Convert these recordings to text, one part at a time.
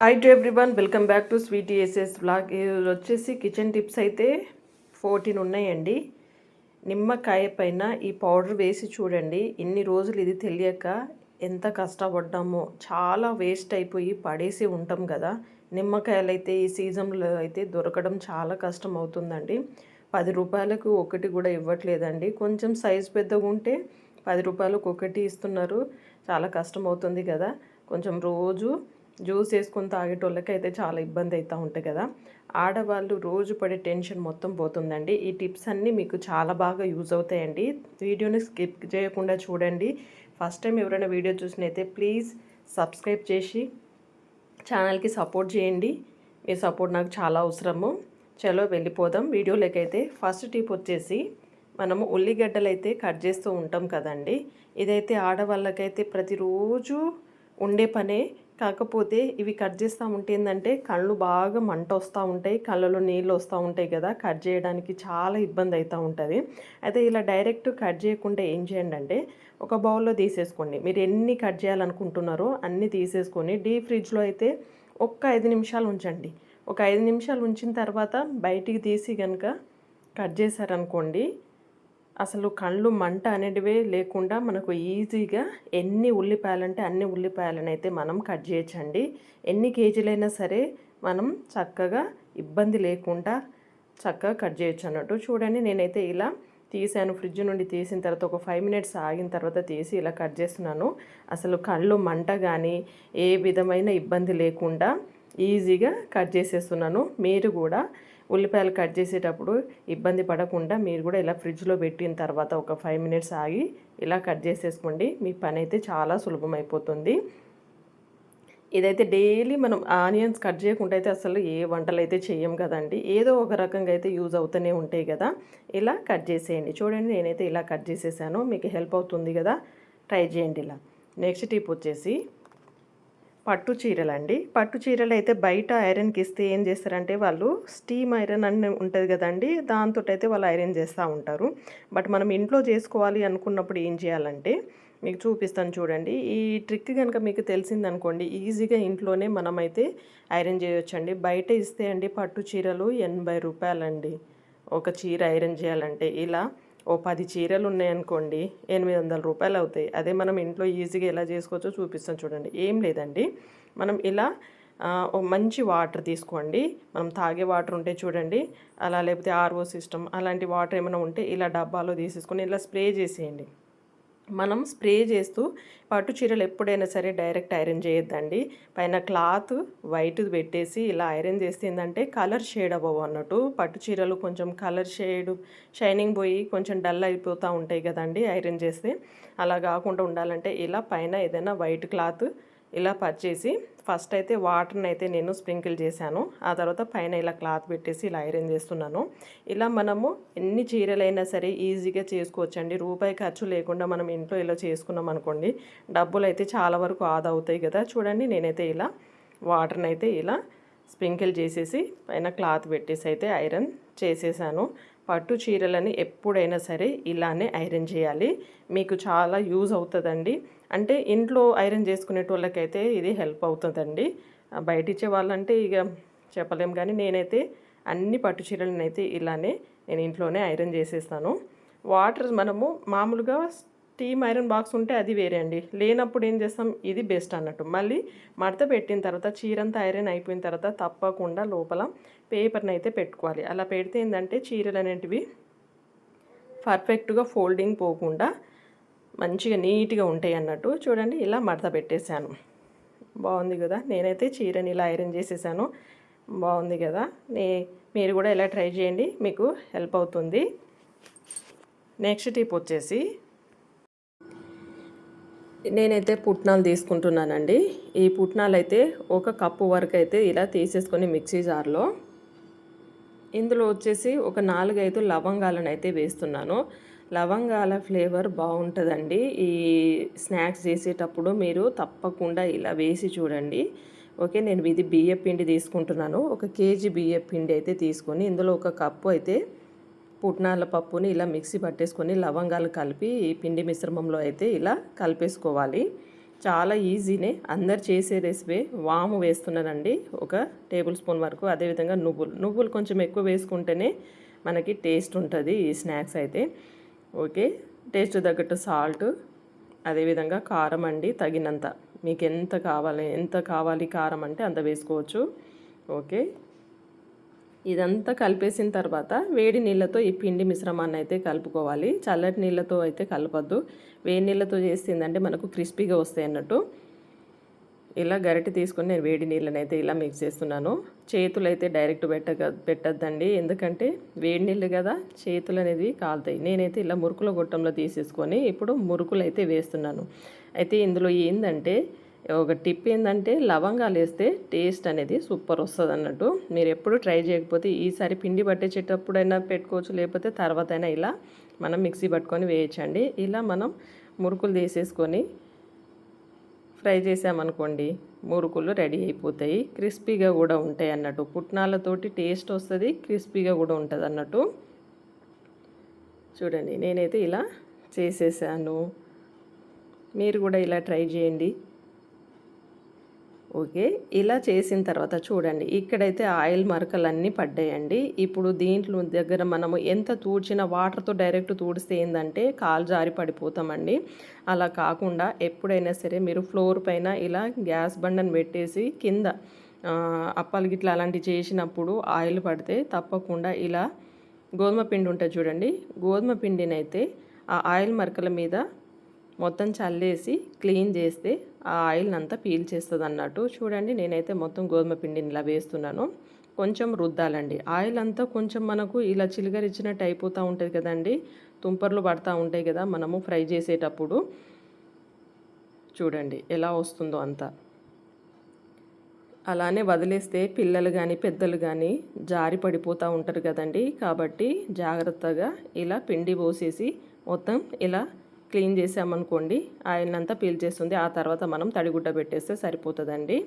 Hi to everyone, welcome back to Sweety SS vlog. ఈరోజు వచ్చేసి kitchen tips అయితే 14 ఉన్నాయండి. నిమ్మకాయ పైన ఈ పౌడర్ వేసి చూడండి. ఇన్ని రోజులు ఇది తెలియక ఎంత కష్టపడ్డామో, చాలా వేస్ట్ అయిపోయి పడేసి ఉంటాం కదా. నిమ్మకాయలు అయితే ఈ సీజన్లో అయితే దొరకడం చాలా కష్టం అవుతుందండి. 10 రూపాయలకు ఒకటి కూడా ఇవ్వట్లేదండి. కొంచెం సైజు పెద్దగా ఉంటే 10 రూపాయలకు ఒకటి ఇస్తున్నారు. చాలా కష్టం అవుతుంది కదా. కొంచెం రోజు జ్యూస్ వేసుకొని తాగేటోళ్ళకి అయితే చాలా ఇబ్బంది అవుతూ ఉంటాయి కదా. ఆడవాళ్ళు రోజు పడే టెన్షన్ మొత్తం పోతుందండి. ఈ టిప్స్ అన్నీ మీకు చాలా బాగా యూజ్ అవుతాయండి. వీడియోని స్కిప్ చేయకుండా చూడండి. ఫస్ట్ టైం ఎవరైనా వీడియో చూసినైతే ప్లీజ్ సబ్స్క్రైబ్ చేసి ఛానల్కి సపోర్ట్ చేయండి. మీ సపోర్ట్ నాకు చాలా అవసరము. చలో వెళ్ళిపోదాం వీడియోలోకైతే. ఫస్ట్ టిప్ వచ్చేసి, మనము ఉల్లిగడ్డలు అయితే కట్ చేస్తూ ఉంటాం కదండి. ఇదైతే ఆడవాళ్ళకైతే ప్రతిరోజు ఉండే పనే. కాకపోతే ఇవి కట్ చేస్తూ ఉంటే ఏంటంటే కళ్ళు బాగా మంట వస్తూ ఉంటాయి, కళ్ళలో నీళ్ళు వస్తూ ఉంటాయి కదా. కట్ చేయడానికి చాలా ఇబ్బంది అవుతూ ఉంటుంది. అయితే ఇలా డైరెక్ట్ కట్ చేయకుండా ఏం చేయండి అంటే, ఒక బౌల్లో తీసేసుకోండి. మీరు ఎన్ని కట్ చేయాలనుకుంటున్నారో అన్నీ తీసేసుకొని డీప్ ఫ్రిడ్జ్లో అయితే ఒక్క 5 నిమిషాలు ఉంచండి. ఒక 5 నిమిషాలు ఉంచిన తర్వాత బయటికి తీసి కనుక కట్ చేశారనుకోండి, అసలు కళ్ళు మంట అనేటివే లేకుండా మనకు ఈజీగా ఎన్ని ఉల్లిపాయలంటే అన్ని ఉల్లిపాయలను అయితే మనం కట్ చేయొచ్చండి. ఎన్ని కేజీలైనా సరే మనం చక్కగా ఇబ్బంది లేకుండా చక్కగా కట్ చేయొచ్చు అన్నట్టు. చూడండి, నేనైతే ఇలా తీసాను. ఫ్రిడ్జ్ నుండి తీసిన తర్వాత ఒక 5 మినిట్స్ ఆగిన తర్వాత తీసి ఇలా కట్ చేస్తున్నాను. అసలు కళ్ళు మంట కానీ ఏ విధమైన ఇబ్బంది లేకుండా ఈజీగా కట్ చేసేస్తున్నాను. మీరు కూడా ఉల్లిపాయలు కట్ చేసేటప్పుడు ఇబ్బంది పడకుండా మీరు కూడా ఇలా ఫ్రిడ్జ్లో పెట్టిన తర్వాత ఒక 5 మినిట్స్ ఆగి ఇలా కట్ చేసేసుకోండి. మీ పని అయితే చాలా సులభం అయిపోతుంది. ఇదైతే డైలీ మనం ఆనియన్స్ కట్ చేయకుండా అయితే అసలు ఏ వంటలు అయితే చేయం కదండి. ఏదో ఒక రకంగా అయితే యూజ్ అవుతూనే ఉంటాయి కదా. ఇలా కట్ చేసేయండి. చూడండి, నేనైతే ఇలా కట్ చేసేసాను. మీకు హెల్ప్ అవుతుంది కదా, ట్రై చేయండి ఇలా. నెక్స్ట్ టిప్ వచ్చేసి పట్టు చీరలు అండి. పట్టు చీరలు అయితే బయట ఐరన్కి ఇస్తే ఏం చేస్తారంటే, వాళ్ళు స్టీమ్ ఐరన్ అని ఉంటుంది కదండి, దాంతో అయితే వాళ్ళు ఐరన్ చేస్తూ ఉంటారు. బట్ మనం ఇంట్లో చేసుకోవాలి అనుకున్నప్పుడు ఏం చేయాలంటే, మీకు చూపిస్తాను చూడండి. ఈ ట్రిక్ కనుక మీకు తెలిసిందనుకోండి, ఈజీగా ఇంట్లోనే మనమైతే ఐరన్ చేయొచ్చండి. బయట ఇస్తే అండి పట్టు చీరలు 80 రూపాయలండి ఒక చీర ఐరన్ చేయాలంటే. ఇలా ఓ 10 చీరలు ఉన్నాయనుకోండి, 800 రూపాయలు అవుతాయి. అదే మనం ఇంట్లో ఈజీగా ఎలా చేసుకోవచ్చో చూపిస్తాను చూడండి. ఏం లేదండి, మనం ఇలా ఓ మంచి వాటర్ తీసుకోండి. మనం తాగే వాటర్ ఉంటే చూడండి, అలా లేకపోతే ఆర్ఓ సిస్టమ్ అలాంటి వాటర్ ఏమైనా ఉంటే ఇలా డబ్బాలో తీసేసుకొని ఇలా స్ప్రే చేసేయండి. మనం స్ప్రే చేస్తూ పట్టు చీరలు ఎప్పుడైనా సరే డైరెక్ట్ ఐరన్ చేయొద్దండి. పైన క్లాత్ వైట్ పెట్టేసి ఇలా ఐరన్ చేస్తే ఏంటంటే కలర్ షేడ్ అవ్వవు అన్నట్టు. పట్టు చీరలు కొంచెం కలర్ షేడ్ షైనింగ్ పోయి కొంచెం డల్ అయిపోతూ ఉంటాయి కదండి ఐరన్ చేస్తే. అలా కాకుండా ఉండాలంటే ఇలా పైన ఏదైనా వైట్ క్లాత్ ఇలా పరిచేసి ఫస్ట్ అయితే వాటర్ని అయితే నేను స్ప్రింకిల్ చేశాను. ఆ తర్వాత పైన ఇలా క్లాత్ పెట్టేసి ఇలా ఐరన్ చేస్తున్నాను. ఇలా మనము ఎన్ని చీరలైనా సరే ఈజీగా చేసుకోవచ్చండి. రూపాయి ఖర్చు లేకుండా మనం ఇంట్లో ఇలా చేసుకున్నాం అనుకోండి, డబ్బులు అయితే చాలా వరకు ఆదా అవుతాయి కదా. చూడండి, నేనైతే ఇలా వాటర్ని అయితే ఇలా స్ప్రింకిల్ చేసేసి పైన క్లాత్ పెట్టేసి అయితే ఐరన్ చేసేసాను. పట్టు చీరలని ఎప్పుడైనా సరే ఇలానే ఐరన్ చేయాలి. మీకు చాలా యూజ్ అవుతుందండి. అంటే ఇంట్లో ఐరన్ చేసుకునేటోళ్ళకైతే ఇది హెల్ప్ అవుతుందండి. బయట ఇచ్చే వాళ్ళంటే ఇక చెప్పలేం, కానీ నేనైతే అన్ని పట్టు చీరలను అయితే ఇలానే నేను ఇంట్లోనే ఐరన్ చేసేస్తాను. వాటర్ మనము మామూలుగా స్టీమ్ ఐరన్ బాక్స్ ఉంటే అది వేరే అండి. లేనప్పుడు ఏం చేస్తాం, ఇది బెస్ట్ అన్నట్టు. మళ్ళీ మడత పెట్టిన తర్వాత చీరంతా ఐరన్ అయిపోయిన తర్వాత తప్పకుండా లోపల పేపర్ని అయితే పెట్టుకోవాలి. అలా పెడితే ఏంటంటే చీరలు అనేటివి పర్ఫెక్ట్గా ఫోల్డింగ్ పోకుండా మంచిగా నీట్గా ఉంటాయి అన్నట్టు. చూడండి, ఇలా మడత పెట్టేశాను. బాగుంది కదా. నేనైతే చీరని ఇలా ఐరన్ చేసేసాను. బాగుంది కదా. మీరు కూడా ఇలా ట్రై చేయండి, మీకు హెల్ప్ అవుతుంది. నెక్స్ట్ టిప్ వచ్చేసి, నేనైతే పుట్నాలు తీసుకుంటున్నానండి. ఈ పుట్నాలు అయితే 1 కప్పు వరకు అయితే ఇలా తీసేసుకొని మిక్సీ జార్లో, ఇందులో వచ్చేసి ఒక 4-5 లవంగాలను అయితే వేస్తున్నాను. లవంగాల ఫ్లేవర్ బాగుంటుందండి. ఈ స్నాక్స్ చేసేటప్పుడు మీరు తప్పకుండా ఇలా వేసి చూడండి. ఓకే, నేను ఇది బియ్యం పిండి తీసుకుంటున్నాను. 1 కేజీ బియ్యం పిండి అయితే తీసుకొని ఇందులో 1 కప్పు అయితే పుట్నాల పప్పుని ఇలా మిక్సీ పట్టేసుకొని లవంగాలు కలిపి ఈ పిండి మిశ్రమంలో అయితే ఇలా కలిపేసుకోవాలి. చాలా ఈజీనే, అందరు చేసే రెసిపీ. వాము వేస్తున్నానండి 1 టేబుల్ స్పూన్ వరకు. అదేవిధంగా నువ్వులు కొంచెం ఎక్కువ వేసుకుంటేనే మనకి టేస్ట్ ఉంటుంది ఈ స్నాక్స్ అయితే. ఓకే, టేస్ట్ తగ్గట్టు సాల్ట్, అదేవిధంగా కారం అండి తగినంత. మీకు ఎంత కావాలి కారం అంటే అంత వేసుకోవచ్చు. ఓకే, ఇదంతా కలిపేసిన తర్వాత వేడి నీళ్ళతో ఈ పిండి మిశ్రమాన్ని అయితే కలుపుకోవాలి. చల్లటి నీళ్ళతో అయితే కలపద్దు. వేడి నీళ్ళతో చేసిందంటే మనకు క్రిస్పీగా వస్తాయి అన్నట్టు. ఇలా గరిటె తీసుకొని నేను వేడి నీళ్ళని అయితే ఇలా మిక్స్ చేస్తున్నాను. చేతులు అయితే డైరెక్ట్ పెట్టద్దండి, ఎందుకంటే వేడి నీళ్ళు కదా, చేతులు అనేది కాలుతాయి. నేనైతే ఇలా మురుకుల గొట్టంలో తీసేసుకొని ఇప్పుడు మురుకులు అయితే వేస్తున్నాను. అయితే ఇందులో ఏంటంటే ఒక టిప్ ఏంటంటే లవంగాలు వేస్తే టేస్ట్ అనేది సూపర్ వస్తుంది అన్నట్టు. మీరు ఎప్పుడు ట్రై చేయకపోతే ఈసారి పిండి పట్టేటప్పుడైనా పెట్టుకోవచ్చు, లేకపోతే తర్వాత అయినా ఇలా మనం మిక్సీ పట్టుకొని వేయచ్చండి. ఇలా మనం మురుకులు తీసేసుకొని ఫ్రై చేసామనుకోండి, మురుకులు రెడీ అయిపోతాయి. క్రిస్పీగా కూడా ఉంటాయి అన్నట్టు. పుట్నాలతోటి టేస్ట్ వస్తుంది, క్రిస్పీగా కూడా ఉంటుంది అన్నట్టు. చూడండి, నేనైతే ఇలా చేసేసాను. మీరు కూడా ఇలా ట్రై చేయండి. ఓకే, ఇలా చేసిన తర్వాత చూడండి, ఇక్కడైతే ఆయిల్ మరకలన్నీ పడ్డాయండి. ఇప్పుడు దీంట్లో దగ్గర మనము ఎంత తూడ్చిన వాటర్తో డైరెక్ట్ తూడిస్తే ఏంటంటే కాలు జారి పడిపోతామండి. అలా కాకుండా ఎప్పుడైనా సరే మీరు ఫ్లోర్ పైన ఇలా గ్యాస్ బండను పెట్టేసి కింద అప్పాలు గిట్లా అలాంటివి చేసినప్పుడు ఆయిల్ పడితే తప్పకుండా ఇలా గోధుమ పిండి ఉంటుంది చూడండి, గోధుమ పిండిని అయితే ఆ ఆయిల్ మరకల మీద మొత్తం చల్లేసి క్లీన్ చేస్తే ఆ ఆయిల్ని అంతా పీల్చేస్తుంది అన్నట్టు. చూడండి, నేనైతే మొత్తం గోధుమ పిండిని ఇలా వేస్తున్నాను. కొంచెం రుద్దాలండి. ఆయిల్ అంతా కొంచెం మనకు ఇలా చిలకరిచ్చినట్టు అయిపోతూ ఉంటుంది కదండి, తుంపర్లు పడుతూ ఉంటాయి కదా మనము ఫ్రై చేసేటప్పుడు. చూడండి ఎలా వస్తుందో అంతా. అలానే వదిలేస్తే పిల్లలు కానీ పెద్దలు కానీ జారి పడిపోతూ ఉంటారు కదండి. కాబట్టి జాగ్రత్తగా ఇలా పిండి పోసేసి మొత్తం ఇలా క్లీన్ చేసామనుకోండి, ఆయిల్ అంతా పీల్చేస్తుంది. ఆ తర్వాత మనం తడిగుడ్డ పెట్టేస్తే సరిపోతుందండి.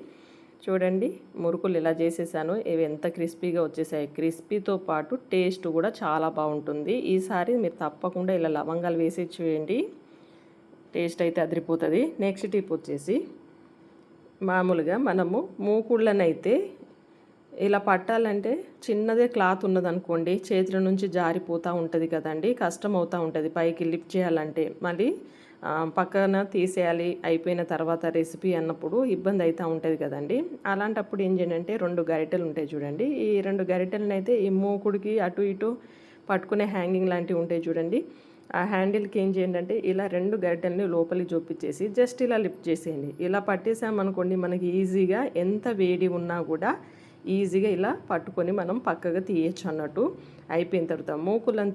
చూడండి, మురుకులు ఇలా చేసేసాను. ఇవి ఎంత క్రిస్పీగా వచ్చేసాయి. క్రిస్పీతో పాటు టేస్ట్ కూడా చాలా బాగుంటుంది. ఈసారి మీరు తప్పకుండా ఇలా లవంగాలు వేసి చేయండి, టేస్ట్ అయితే అదిరిపోతుంది. నెక్స్ట్ టిప్ వచ్చేసి, మామూలుగా మనము మూకుళ్ళనైతే ఇలా పట్టాలంటే చిన్నదే క్లాత్ ఉన్నదనుకోండి, చేతుల నుంచి జారిపోతూ ఉంటుంది కదండి, కష్టం అవుతూ ఉంటుంది పైకి లిఫ్ట్ చేయాలంటే. మళ్ళీ పక్కన తీసేయాలి అయిపోయిన తర్వాత రెసిపీ అన్నప్పుడు ఇబ్బంది అవుతూ ఉంటుంది కదండి. అలాంటప్పుడు ఏం చేయండి అంటే 2 గరిటెలు ఉంటాయి చూడండి, ఈ 2 గరిటెలను అయితే ఈ మూకుడికి అటు ఇటు పట్టుకునే హ్యాంగింగ్ లాంటివి ఉంటాయి చూడండి, ఆ హ్యాండిల్కి ఏం చేయండి అంటే ఇలా 2 గరిటెల్ని లోపలికి చూపించేసి జస్ట్ ఇలా లిఫ్ట్ చేసేయండి. ఇలా పట్టేసామనుకోండి, మనకి ఈజీగా ఎంత వేడి ఉన్నా కూడా ఈజీగా ఇలా పట్టుకొని మనం పక్కగా తీయచ్చు అన్నట్టు. అయిపోయిన తర్వాత మూకులను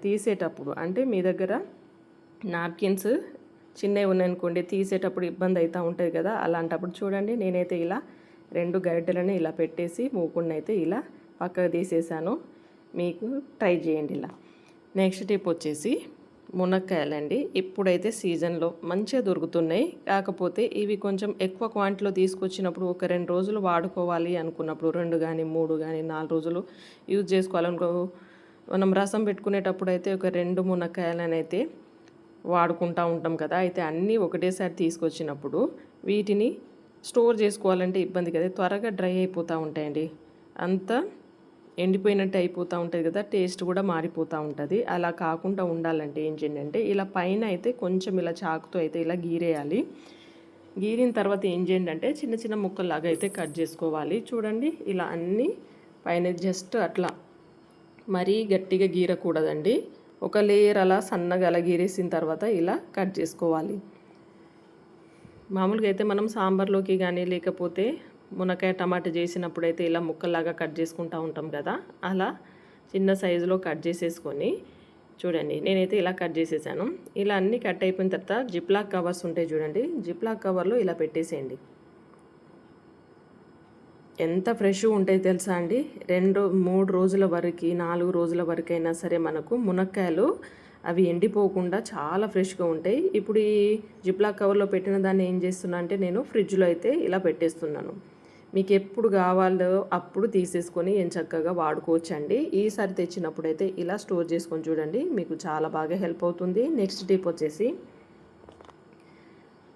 తీసేటప్పుడు అంటే మీ దగ్గర నాప్కిన్స్ చిన్నవి ఉన్నాయనుకోండి, తీసేటప్పుడు ఇబ్బంది అవుతూ ఉంటుంది కదా, అలాంటప్పుడు చూడండి నేనైతే ఇలా 2 గరిటెలను ఇలా పెట్టేసి మూకుడిని అయితే ఇలా పక్కగా తీసేసాను. మీకు ట్రై చేయండి ఇలా. నెక్స్ట్ టిప్ వచ్చేసి మునక్కాయలండి. ఇప్పుడైతే సీజన్లో మంచిగా దొరుకుతున్నాయి. కాకపోతే ఇవి కొంచెం ఎక్కువ క్వాంటిటీలో తీసుకొచ్చినప్పుడు ఒక 2 రోజులు వాడుకోవాలి అనుకున్నప్పుడు 2 కానీ 3 కానీ 4 రోజులు యూజ్ చేసుకోవాలనుకో, మనం రసం పెట్టుకునేటప్పుడు అయితే ఒక 2 మునక్కాయలను అయితే వాడుకుంటూ ఉంటాం కదా. అయితే అన్నీ ఒకటేసారి తీసుకొచ్చినప్పుడు వీటిని స్టోర్ చేసుకోవాలంటే ఇబ్బంది కదా, త్వరగా డ్రై అయిపోతూ ఉంటాయండి. అంతా ఎండిపోయినట్టు అయిపోతూ ఉంటుంది కదా, టేస్ట్ కూడా మారిపోతూ ఉంటుంది. అలా కాకుండా ఉండాలంటే ఏం చేయండి అంటే ఇలా పైన అయితే కొంచెం ఇలా చాకుతో అయితే ఇలా గీరేయాలి. గీరిన తర్వాత ఏం చేయండి అంటే చిన్న చిన్న ముక్కల్లాగా అయితే కట్ చేసుకోవాలి. చూడండి, ఇలా అన్నీ పైన జస్ట్ అట్లా మరీ గట్టిగా గీరకూడదండి. ఒక లేయర్ అలా సన్నగా అలా గీరేసిన తర్వాత ఇలా కట్ చేసుకోవాలి. మామూలుగా అయితే మనం సాంబార్లోకి కానీ లేకపోతే మునక్కాయ టమాటా చేసినప్పుడైతే ఇలా ముక్కల్లాగా కట్ చేసుకుంటూ ఉంటాం కదా, అలా చిన్న సైజులో కట్ చేసేసుకొని చూడండి నేనైతే ఇలా కట్ చేసేసాను. ఇలా అన్నీ కట్ అయిపోయిన తర్వాత జిప్లాక్ కవర్స్ ఉంటాయి చూడండి, జిప్లాక్ కవర్లో ఇలా పెట్టేసేయండి. ఎంత ఫ్రెష్ ఉంటాయి తెలుసా అండి, 2-3 రోజుల వరకు 4 రోజుల వరకు అయినా సరే మనకు మునక్కాయలు అవి ఎండిపోకుండా చాలా ఫ్రెష్గా ఉంటాయి. ఇప్పుడు ఈ జిప్లాక్ కవర్లో పెట్టిన దాన్ని ఏం చేస్తున్నా అంటే నేను ఫ్రిడ్జ్లో అయితే ఇలా పెట్టేస్తున్నాను. మీకు ఎప్పుడు కావాలో అప్పుడు తీసేసుకొని చక్కగా వాడుకోవచ్చండి. ఈసారి తెచ్చినప్పుడు అయితే ఇలా స్టోర్ చేసుకొని చూడండి, మీకు చాలా బాగా హెల్ప్ అవుతుంది. నెక్స్ట్ టిప్ వచ్చేసి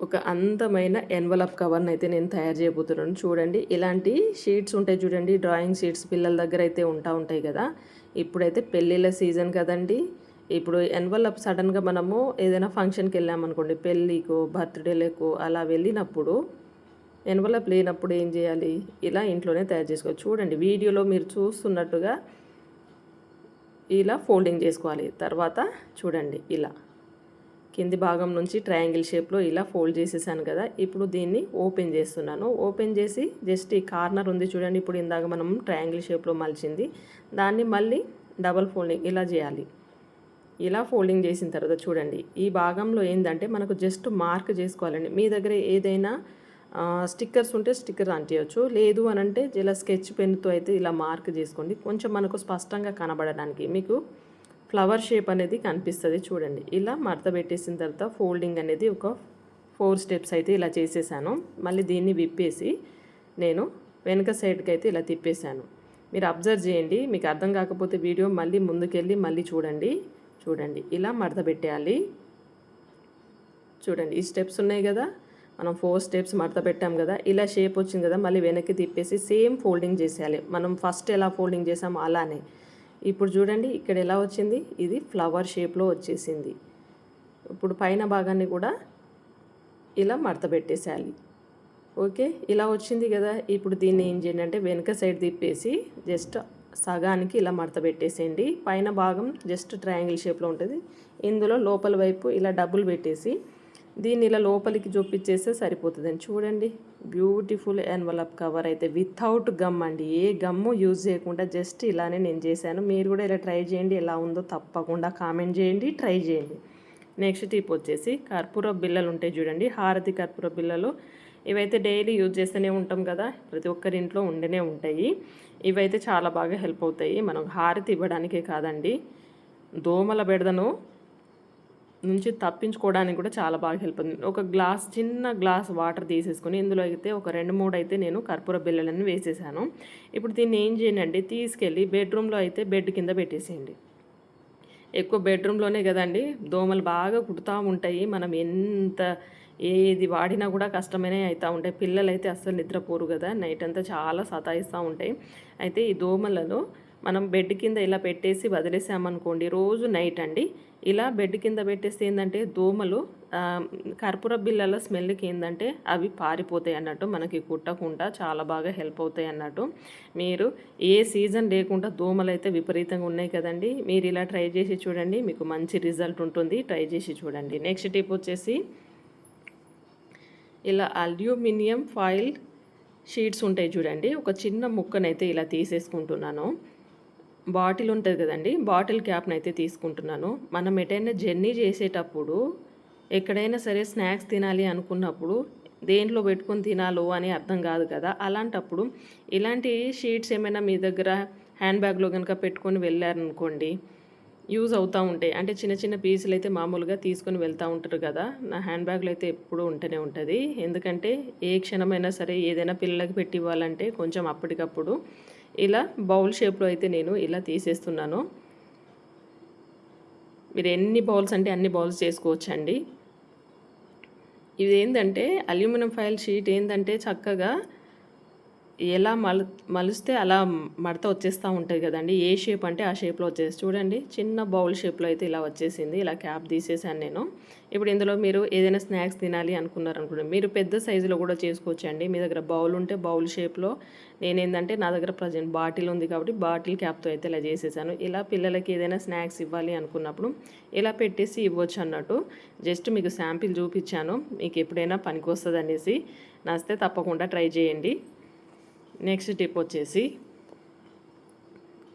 ఒక అందమైన ఎన్వలప్ కవర్ని అయితే నేను తయారు చేయబోతున్నాను. చూడండి, ఇలాంటి షీట్స్ ఉంటాయి చూడండి, డ్రాయింగ్ షీట్స్ పిల్లల దగ్గర అయితే ఉంటాయి కదా. ఇప్పుడైతే పెళ్ళిళ్ళ సీజన్ కదండి. ఇప్పుడు ఎన్వలప్ సడన్గా మనము ఏదైనా ఫంక్షన్కి వెళ్ళామనుకోండి, పెళ్ళికో బర్త్డేలకు అలా వెళ్ళినప్పుడు ఎన్వలప్ లేనప్పుడు ఏం చేయాలి, ఇలా ఇంట్లోనే తయారు చేసుకోవాలి. చూడండి, వీడియోలో మీరు చూస్తున్నట్టుగా ఇలా ఫోల్డింగ్ చేసుకోవాలి. తర్వాత చూడండి, ఇలా కింది భాగం నుంచి ట్రయాంగిల్ షేప్లో ఇలా ఫోల్డ్ చేసేసాను కదా. ఇప్పుడు దీన్ని ఓపెన్ చేస్తున్నాను. ఓపెన్ చేసి జస్ట్ ఈ కార్నర్ ఉంది చూడండి, ఇప్పుడు ఇందాక మనం ట్రయాంగిల్ షేప్లో మలిచింది, దాన్ని మళ్ళీ డబల్ ఫోల్డింగ్ ఇలా చేయాలి. ఇలా ఫోల్డింగ్ చేసిన తర్వాత చూడండి, ఈ భాగంలో ఏంటంటే మనకు జస్ట్ మార్క్ చేసుకోవాలండి. మీ దగ్గర ఏదైనా స్టిక్కర్స్ ఉంటే స్టిక్కర్ అంటియచ్చు, లేదు అని అంటే ఇలా స్కెచ్ పెన్తో అయితే ఇలా మార్క్ చేసుకోండి, కొంచెం మనకు స్పష్టంగా కనబడడానికి. మీకు ఫ్లవర్ షేప్ అనేది కనిపిస్తుంది చూడండి. ఇలా మడత పెట్టేసిన తర్వాత ఫోల్డింగ్ అనేది ఒక 4 స్టెప్స్ అయితే ఇలా చేసేసాను. మళ్ళీ దీన్ని విప్పేసి నేను వెనక సైడ్కి అయితే ఇలా తిప్పేశాను. మీరు అబ్జర్వ్ చేయండి, మీకు అర్థం కాకపోతే వీడియో మళ్ళీ ముందుకెళ్ళి మళ్ళీ చూడండి ఇలా మడత పెట్టేయాలి. చూడండి, ఈ స్టెప్స్ ఉన్నాయి కదా, మనం 4 స్టెప్స్ మడత పెట్టాం కదా, ఇలా షేప్ వచ్చింది కదా, మళ్ళీ వెనక్కి తిప్పేసి సేమ్ ఫోల్డింగ్ చేసేయాలి. మనం ఫస్ట్ ఎలా ఫోల్డింగ్ చేసామో అలానే. ఇప్పుడు చూడండి, ఇక్కడ ఎలా వచ్చింది, ఇది ఫ్లవర్ షేప్లో వచ్చేసింది. ఇప్పుడు పైన భాగాన్ని కూడా ఇలా మడత పెట్టేసేయాలి. ఓకే, ఇలా వచ్చింది కదా. ఇప్పుడు దీన్ని ఏం చేయండి అంటే వెనక సైడ్ తిప్పేసి జస్ట్ సగానికి ఇలా మడత పెట్టేసేయండి. పైన భాగం జస్ట్ ట్రయాంగిల్ షేప్లో ఉంటుంది, ఇందులో లోపల వైపు ఇలా డబ్బులు పెట్టేసి దీన్ని ఇలా లోపలికి చూపించేస్తే సరిపోతుందండి. చూడండి, బ్యూటిఫుల్ ఎన్వలప్ కవర్ అయితే వితౌట్ గమ్ అండి, ఏ గమ్ము యూజ్ చేయకుండా జస్ట్ ఇలానే నేను చేశాను. మీరు కూడా ఇలా ట్రై చేయండి, ఎలా ఉందో తప్పకుండా కామెంట్ చేయండి, ట్రై చేయండి. నెక్స్ట్ టిప్ వచ్చేసి కర్పూర బిళ్ళలు ఉంటాయి చూడండి, హారతి కర్పూర బిళ్ళలు. ఇవైతే డైలీ యూజ్ చేస్తూనే ఉంటాం కదా, ప్రతి ఒక్కరి ఇంట్లో ఉండనే ఉంటాయి. ఇవైతే చాలా బాగా హెల్ప్ అవుతాయి, మనం హారతి ఇవ్వడానికే కాదండి, దోమల బెడదను నుంచి తప్పించుకోవడానికి కూడా చాలా బాగా హెల్ప్ అవుతుంది. ఒక చిన్న గ్లాస్ వాటర్ తీసేసుకొని ఇందులో అయితే ఒక 2-3 అయితే నేను కర్పూర బిళ్ళలను వేసేసాను. ఇప్పుడు దీన్ని ఏం చేయండి, తీసుకెళ్ళి బెడ్రూమ్లో అయితే బెడ్ కింద పెట్టేసేయండి. ఎక్కువ బెడ్రూమ్లోనే కదండి దోమలు బాగా కుడుతూ ఉంటాయి, మనం ఏది వాడినా కూడా కష్టమైనా అవుతూ ఉంటాయి. పిల్లలు అయితే అస్సలు నిద్రపోరు కదా, నైట్ అంతా చాలా సతాయిస్తూ ఉంటాయి. అయితే ఈ దోమలలో మనం బెడ్ కింద ఇలా పెట్టేసి వదిలేసామనుకోండి, రోజు నైట్ అండి ఇలా బెడ్ కింద పెట్టేస్తే ఏంటంటే దోమలు కర్పూర బిళ్ళల స్మెల్కి ఏంటంటే అవి పారిపోతాయి అన్నట్టు, మనకి కుట్టకుండా చాలా బాగా హెల్ప్ అవుతాయి అన్నట్టు. మీరు ఏ సీజన్ లేకుండా దోమలు అయితే విపరీతంగా ఉన్నాయి కదండి, మీరు ఇలా ట్రై చేసి చూడండి, మీకు మంచి రిజల్ట్ ఉంటుంది, ట్రై చేసి చూడండి. నెక్స్ట్ టిప్ వచ్చేసి ఇలా అల్యూమినియం ఫాయిల్ షీట్స్ ఉంటాయి చూడండి, ఒక చిన్న ముక్కనైతే ఇలా తీసేసుకుంటున్నాను. బాటిల్ ఉంటుంది కదండి, బాటిల్ క్యాప్ని అయితే తీసుకుంటున్నాను. మనం ఎటైనా జర్నీ చేసేటప్పుడు ఎక్కడైనా సరే స్నాక్స్ తినాలి అనుకున్నప్పుడు దేంట్లో పెట్టుకొని తినాలో అని అర్థం కాదు కదా, అలాంటప్పుడు ఇలాంటి షీట్స్ ఏమైనా మీ దగ్గర హ్యాండ్ బ్యాగ్లో కనుక పెట్టుకొని వెళ్ళారనుకోండి, యూజ్ అవుతూ ఉంటాయి. అంటే చిన్న చిన్న పీసులు అయితే మామూలుగా తీసుకొని వెళ్తూ ఉంటారు కదా, నా హ్యాండ్ బ్యాగ్లో అయితే ఎప్పుడూ ఉంటూనే ఉంటుంది. ఎందుకంటే ఏ క్షణమైనా సరే ఏదైనా పిల్లలకి పెట్టి ఇవ్వాలంటే కొంచెం అప్పటికప్పుడు ఇలా బౌల్ షేప్లో అయితే నేను ఇలా తీసేస్తున్నాను. మీరు ఎన్ని బౌల్స్ అంటే అన్ని బౌల్స్ చేసుకోవచ్చండి. ఇది ఏంటంటే అల్యూమినియం ఫాయిల్ షీట్ ఏంటంటే చక్కగా ఎలా మలిస్తే అలా మడత వచ్చేస్తూ ఉంటుంది కదండి, ఏ షేప్ అంటే ఆ షేప్లో వచ్చేసి చూడండి, చిన్న బౌల్ షేప్లో అయితే ఇలా వచ్చేసింది. ఇలా క్యాప్ తీసేసాను నేను. ఇప్పుడు ఇందులో మీరు ఏదైనా స్నాక్స్ తినాలి అనుకున్నారనుకోండి, మీరు పెద్ద సైజులో కూడా చేసుకోవచ్చండి. మీ దగ్గర బౌల్ ఉంటే బౌల్ షేప్లో, నేనేంటంటే నా దగ్గర ప్రజెంట్ బాటిల్ ఉంది కాబట్టి బాటిల్ క్యాప్తో అయితే ఇలా చేసేసాను. ఇలా పిల్లలకి ఏదైనా స్నాక్స్ ఇవ్వాలి అనుకున్నప్పుడు ఇలా పెట్టేసి ఇవ్వచ్చు అన్నట్టు. జస్ట్ మీకు శాంపిల్ చూపించాను, మీకు ఎప్పుడైనా పనికి వస్తుంది అనేసి. నచ్చితే తప్పకుండా ట్రై చేయండి. నెక్స్ట్ టిప్ వచ్చేసి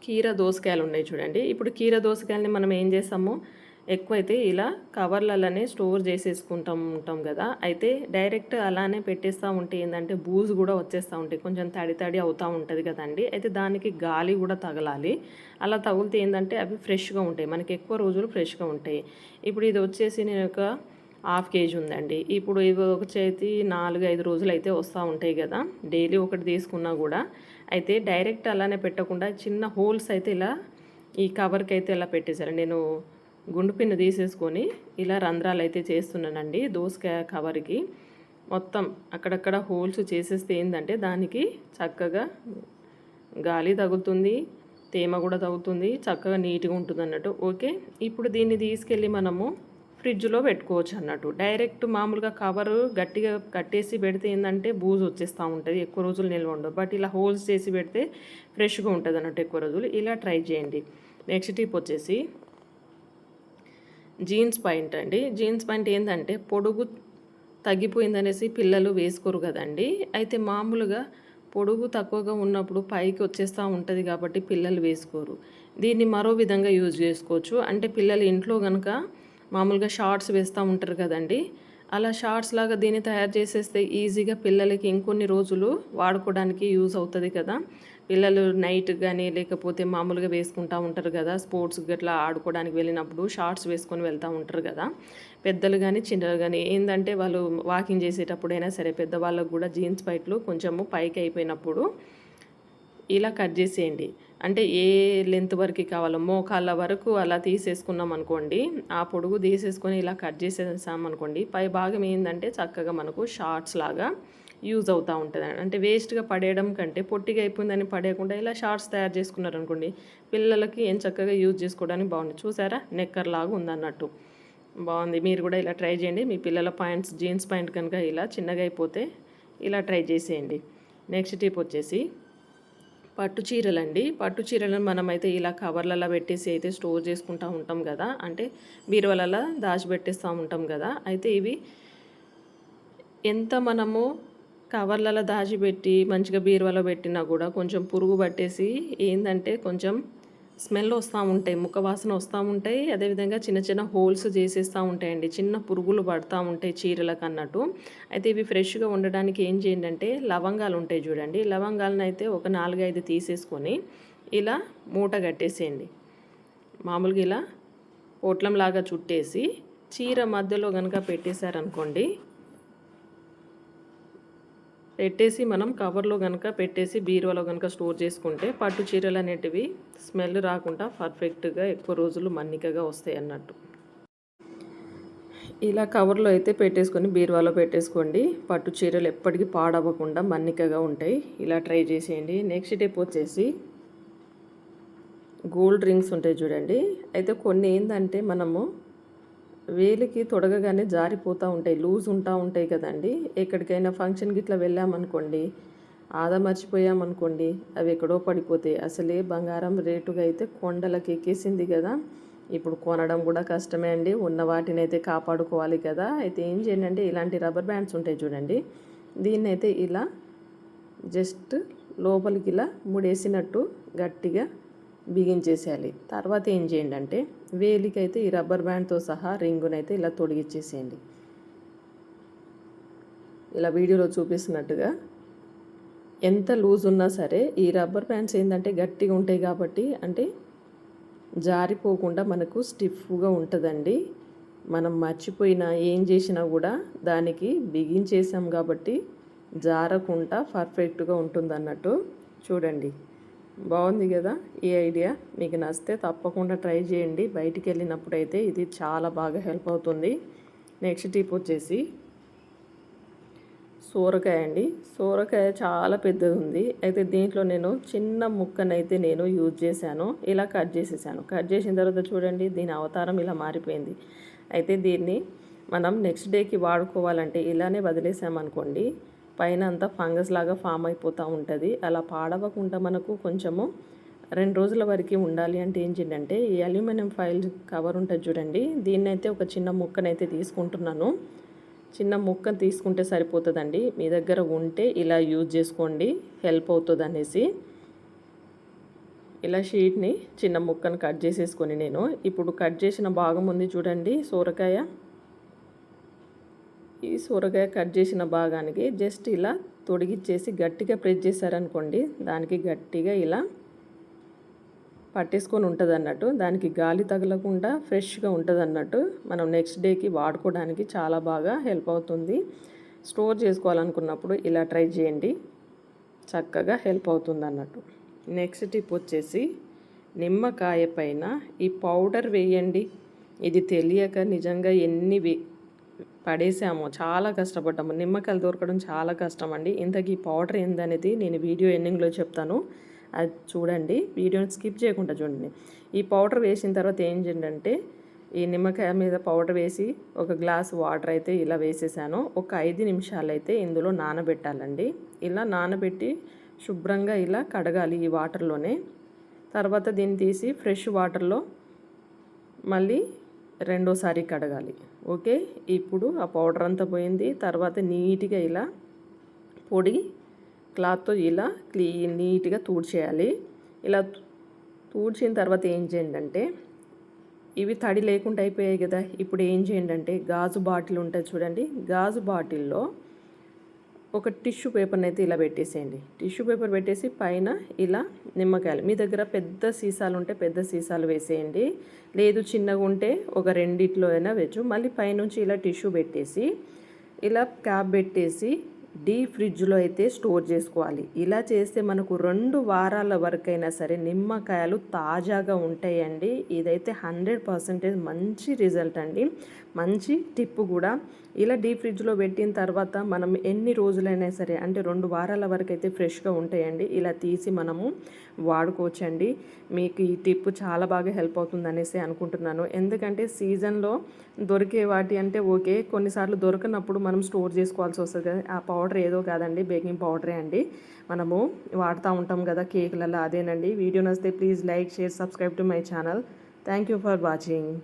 కీర దోసకాయలు ఉన్నాయి చూడండి. ఇప్పుడు కీర దోసకాయలని మనం ఏం చేస్తాము, ఎక్కువైతే ఇలా కవర్లలోనే స్టోర్ చేసేసుకుంటాం కదా, అయితే డైరెక్ట్ అలానే పెట్టేస్తూ ఉంటే ఏంటంటే బూజు కూడా వచ్చేస్తూ ఉంటాయి, కొంచెం తడి అవుతూ ఉంటుంది కదండి. అయితే దానికి గాలి కూడా తగలాలి, అలా తగిలితే ఏంటంటే అవి ఫ్రెష్గా ఉంటాయి, మనకి ఎక్కువ రోజులు ఫ్రెష్గా ఉంటాయి. ఇప్పుడు ఇది వచ్చేసి నేను ఒక 1/2 kg ఉందండి. ఇప్పుడు ఇవి ఒక చేతి 4-5 రోజులు అయితే వస్తూ ఉంటాయి కదా, డైలీ ఒకటి తీసుకున్నా కూడా. అయితే డైరెక్ట్ అలానే పెట్టకుండా చిన్న హోల్స్ అయితే ఇలా ఈ కవర్కి అయితే ఇలా పెట్టేశారు. నేను గుండు పిన్ను తీసేసుకొని ఇలా రంధ్రాలు అయితే చేస్తున్నానండి దోసకాయ కవర్కి. మొత్తం అక్కడక్కడ హోల్స్ చేసేస్తే ఏంటంటే దానికి చక్కగా గాలి తగులుతుంది, తేమ కూడా తగ్గుతుంది, చక్కగా నీట్గా ఉంటుంది అన్నట్టు. ఓకే, ఇప్పుడు దీన్ని తీసుకెళ్ళి మనము ఫ్రిడ్జ్లో పెట్టుకోవచ్చు అన్నట్టు. డైరెక్ట్ మామూలుగా కవరు గట్టిగా కట్టేసి పెడితే ఏంటంటే బూజు వచ్చేస్తూ ఉంటుంది, ఎక్కువ రోజులు నిల్వ ఉండదు. బట్ ఇలా హోల్స్ చేసి పెడితే ఫ్రెష్గా ఉంటుంది అన్నట్టు ఎక్కువ రోజులు. ఇలా ట్రై చేయండి. నెక్స్ట్ టిప్ వచ్చేసి జీన్స్ ప్యాంట్ అండి. జీన్స్ ప్యాంట్ ఏంటంటే పొడుగు తగ్గిపోయిందనేసి పిల్లలు వేసుకోరు కదండి. అయితే మామూలుగా పొడుగు తక్కువగా ఉన్నప్పుడు పైకి వచ్చేస్తూ ఉంటుంది కాబట్టి పిల్లలు వేసుకోరు. దీన్ని మరో విధంగా యూజ్ చేసుకోవచ్చు. అంటే పిల్లలు ఇంట్లో కనుక మామూలుగా షార్ట్స్ వేస్తూ ఉంటారు కదండి, అలా షార్ట్స్ లాగా దీన్ని తయారు చేసేస్తే ఈజీగా పిల్లలకి ఇంకొన్ని రోజులు వాడుకోవడానికి యూజ్ అవుతుంది కదా. పిల్లలు నైట్ కానీ లేకపోతే మామూలుగా వేసుకుంటూ ఉంటారు కదా, స్పోర్ట్స్ గట్లా ఆడుకోవడానికి వెళ్ళినప్పుడు షార్ట్స్ వేసుకొని వెళ్తూ ఉంటారు కదా. పెద్దలు కానీ చిన్నలు కానీ ఏంటంటే వాళ్ళు వాకింగ్ చేసేటప్పుడైనా సరే పెద్దవాళ్ళకు కూడా జీన్స్ ప్యాంట్లు కొంచెము పైకి అయిపోయినప్పుడు ఇలా కట్ చేసేయండి. అంటే ఏ లెంత్ వరకు కావాలో మోకాళ్ళ వరకు అలా తీసేసుకున్నాం అనుకోండి, ఆ పొడుగు తీసేసుకొని ఇలా కట్ చేసేసామనుకోండి, పై భాగం ఏంటంటే చక్కగా మనకు షార్ట్స్ లాగా యూజ్ అవుతూ ఉంటుంది. అంటే వేస్ట్గా పడేయడం కంటే పొట్టిగా అయిపోయిందని పడేయకుండా ఇలా షార్ట్స్ తయారు చేసుకున్నారనుకోండి, పిల్లలకి ఏం చక్కగా యూజ్ చేసుకోవడానికి బాగుంది. చూసారా, నెక్కర్ లాగా ఉందన్నట్టు బాగుంది. మీరు కూడా ఇలా ట్రై చేయండి. మీ పిల్లల ప్యాంట్స్ జీన్స్ ప్యాంట్ కనుక ఇలా చిన్నగా అయిపోతే ఇలా ట్రై చేసేయండి. నెక్స్ట్ టిప్ వచ్చేసి పట్టు చీరలండి. పట్టు చీరలను మనమైతే ఇలా కవర్లలో పెట్టేసి అయితే స్టోర్ చేసుకుంటూ ఉంటాం కదా, అంటే బీరువాలలో దాచిపెట్టేస్తూ ఉంటాం కదా. అయితే ఇవి ఎంత మనము కవర్లలో దాచిపెట్టి మంచిగా బీరువాలో పెట్టినా కూడా కొంచెం పురుగు పట్టేసి ఏంటంటే కొంచెం స్మెల్ వస్తూ ఉంటాయి, ముఖ వాసన వస్తూ ఉంటాయి. అదేవిధంగా చిన్న చిన్న హోల్స్ చేసేస్తూ ఉంటాయండి, చిన్న పురుగులు పడుతూ ఉంటాయి చీరలకు అన్నట్టు. అయితే ఇవి ఫ్రెష్గా ఉండడానికి ఏం చేయండి అంటే లవంగాలు ఉంటాయి చూడండి, లవంగాలను అయితే ఒక 4-5 తీసేసుకొని ఇలా మూట కట్టేసేయండి. మామూలుగా ఇలా పొట్లంలాగా చుట్టేసి చీర మధ్యలో కనుక పెట్టేశారనుకోండి, పెట్టేసి మనం కవర్లో కనుక పెట్టేసి బీరువాలో కనుక స్టోర్ చేసుకుంటే పట్టు చీరలు అనేటివి స్మెల్ రాకుండా పర్ఫెక్ట్గా ఎక్కువ రోజులు మన్నికగా వస్తాయి అన్నట్టు. ఇలా కవర్లో అయితే పెట్టేసుకొని బీరువాలో పెట్టేసుకోండి, పట్టు చీరలు ఎప్పటికీ పాడవ్వకుండా మన్నికగా ఉంటాయి. ఇలా ట్రై చేసేయండి. నెక్స్ట్ టిప్ వచ్చేసి గోల్డ్ రింగ్స్ ఉంటాయి చూడండి. అయితే కొన్ని ఏంటంటే మనము వేలికి తొడగగానే జారిపోతూ ఉంటాయి, లూజ్ ఉంటాయి కదండి. ఎక్కడికైనా ఫంక్షన్కి ఇట్లా వెళ్ళామనుకోండి, ఆదా మర్చిపోయామనుకోండి, అవి ఎక్కడో పడిపోతాయి. అసలే బంగారం రేటుగా అయితే కొండలకు ఎక్కేసింది కదా. ఇప్పుడు కొనడం కూడా కష్టమే అండి, ఉన్న వాటిని అయితే కాపాడుకోవాలి కదా. అయితే ఏం చేయండి అంటే ఇలాంటి రబ్బర్ బ్యాండ్స్ ఉంటాయి చూడండి, దీన్ని అయితే ఇలా జస్ట్ లోపలికి ఇలా ముడేసినట్టు గట్టిగా బిగించేసేయాలి. తర్వాత ఏం చేయండి అంటే వేలికైతే ఈ రబ్బర్ బ్యాండ్తో సహా రింగునైతే ఇలా తొడిగిచ్చేసేయండి. ఇలా వీడియోలో చూపిస్తున్నట్టుగా ఎంత లూజ్ ఉన్నా సరే ఈ రబ్బర్ బ్యాండ్స్ ఏంటంటే గట్టిగా ఉంటాయి కాబట్టి అంటే జారిపోకుండా మనకు స్టిఫ్గా ఉంటుందండి. మనం మర్చిపోయినా ఏం చేసినా కూడా దానికి బిగించేసాం కాబట్టి జారకుండా పర్ఫెక్ట్గా ఉంటుంది అన్నట్టు. చూడండి, బాగుంది కదా. ఈ ఐడియా మీకు నచ్చితే తప్పకుండా ట్రై చేయండి. బయటికి వెళ్ళినప్పుడు అయితే ఇది చాలా బాగా హెల్ప్ అవుతుంది. నెక్స్ట్ టిప్ వచ్చేసి సోరకాయ అండి. సోరకాయ చాలా పెద్దది ఉంది. అయితే దీంట్లో నేను చిన్న ముక్కనైతే నేను యూజ్ చేశాను. ఇలా కట్ చేసేసాను. కట్ చేసిన తర్వాత చూడండి దీని అవతారం ఇలా మారిపోయింది. అయితే దీన్ని మనం నెక్స్ట్ డేకి వాడుకోవాలంటే ఇలానే వదిలేసామనుకోండి, పైన అంతా ఫంగస్ లాగా ఫామ్ అయిపోతూ ఉంటుంది. అలా పాడవకుండా మనకు కొంచెము 2 రోజుల వరకు ఉండాలి అంటే ఏం చేయండి అంటే ఈ అల్యూమినియం ఫాయిల్ కవర్ ఉంటుంది చూడండి, దీన్నైతే ఒక చిన్న ముక్కనైతే తీసుకుంటున్నాను. చిన్న ముక్కను తీసుకుంటే సరిపోతుందండి. మీ దగ్గర ఉంటే ఇలా యూజ్ చేసుకోండి, హెల్ప్ అవుతుంది అనేసి. ఇలా షీట్ని చిన్న ముక్కను కట్ చేసేసుకొని నేను ఇప్పుడు కట్ చేసిన భాగం ఉంది చూడండి సోరకాయ, ఈ సొరకాయ కట్ చేసిన భాగానికి జస్ట్ ఇలా తొడిగిచ్చేసి గట్టిగా ప్రెస్ చేశారనుకోండి, దానికి గట్టిగా ఇలా పట్టేసుకొని ఉంటుంది అన్నట్టు. దానికి గాలి తగలకుండా ఫ్రెష్గా ఉంటుంది అన్నట్టు. మనం నెక్స్ట్ డేకి వాడుకోవడానికి చాలా బాగా హెల్ప్ అవుతుంది. స్టోర్ చేసుకోవాలనుకున్నప్పుడు ఇలా ట్రై చేయండి, చక్కగా హెల్ప్ అవుతుంది అన్నట్టు. నెక్స్ట్ టిప్ వచ్చేసి నిమ్మకాయ పైన ఈ పౌడర్ వేయండి. ఇది తెలియక నిజంగా పడేసాము, చాలా కష్టపడ్డాము. నిమ్మకాయలు దొరకడం చాలా కష్టం అండి. ఇంతకీ పౌడర్ ఏందనేది నేను వీడియో ఎండింగ్లో చెప్తాను, అది చూడండి. వీడియోని స్కిప్ చేయకుండా చూడండి. ఈ పౌడర్ వేసిన తర్వాత ఏం చేయండి, ఈ నిమ్మకాయ మీద పౌడర్ వేసి ఒక గ్లాస్ వాటర్ అయితే ఇలా వేసేసాను. ఒక 5 నిమిషాలు అయితే ఇందులో నానబెట్టాలండి. ఇలా నానబెట్టి శుభ్రంగా ఇలా కడగాలి ఈ వాటర్లోనే. తర్వాత దీన్ని తీసి ఫ్రెష్ వాటర్లో మళ్ళీ రెండోసారి కడగాలి. ఓకే, ఇప్పుడు ఆ పౌడర్ అంతా పోయింది. తర్వాత నీట్గా ఇలా పొడి క్లాత్తో ఇలా నీట్గా తూడ్చేయాలి. ఇలా తూడ్చిన తర్వాత ఏం చేయండి అంటే, ఇవి తడి లేకుండా అయిపోయాయి కదా. ఇప్పుడు ఏం చేయండి అంటే, గాజు బాటిల్ ఉంటుంది చూడండి, గాజు బాటిల్లో ఒక టిష్యూ పేపర్ని అయితే ఇలా పెట్టేసేయండి. టిష్యూ పేపర్ పెట్టేసి పైన ఇలా నిమ్మకాయలు, మీ దగ్గర పెద్ద సీసాలు ఉంటే పెద్ద సీసాలు వేసేయండి, లేదు చిన్నగా ఉంటే ఒక రెండిట్లో అయినా వేయచ్చు. మళ్ళీ పైనుంచి ఇలా టిష్యూ పెట్టేసి ఇలా క్యాప్ పెట్టేసి డీప్ ఫ్రిడ్జ్లో అయితే స్టోర్ చేసుకోవాలి. ఇలా చేస్తే మనకు 2 వారాల వరకైనా సరే నిమ్మకాయలు తాజాగా ఉంటాయండి. ఇదైతే 100% మంచి రిజల్ట్ అండి, మంచి టిప్ కూడా. ఇలా డీప్ ఫ్రిడ్జ్లో పెట్టిన తర్వాత మనం ఎన్ని రోజులైనా సరే, అంటే 2 వారాల వరకు అయితే ఫ్రెష్గా ఉంటాయండి. ఇలా తీసి మనము వాడుకోవచ్చండి. మీకు ఈ టిప్ చాలా బాగా హెల్ప్ అవుతుంది అనేసి అనుకుంటున్నాను. ఎందుకంటే సీజన్లో దొరికే వాటి అంటే ఓకే, కొన్నిసార్లు దొరకనప్పుడు మనం స్టోర్ చేసుకోవాల్సి వస్తుంది కదా. ఆ పౌడర్ ఏదో కాదండి, బేకింగ్ పౌడరే అండి, మనము వాడుతూ ఉంటాం కదా కేకులలో, అదేనండి. వీడియో నచ్చితే please like, share, subscribe to my channel. Thank you for watching.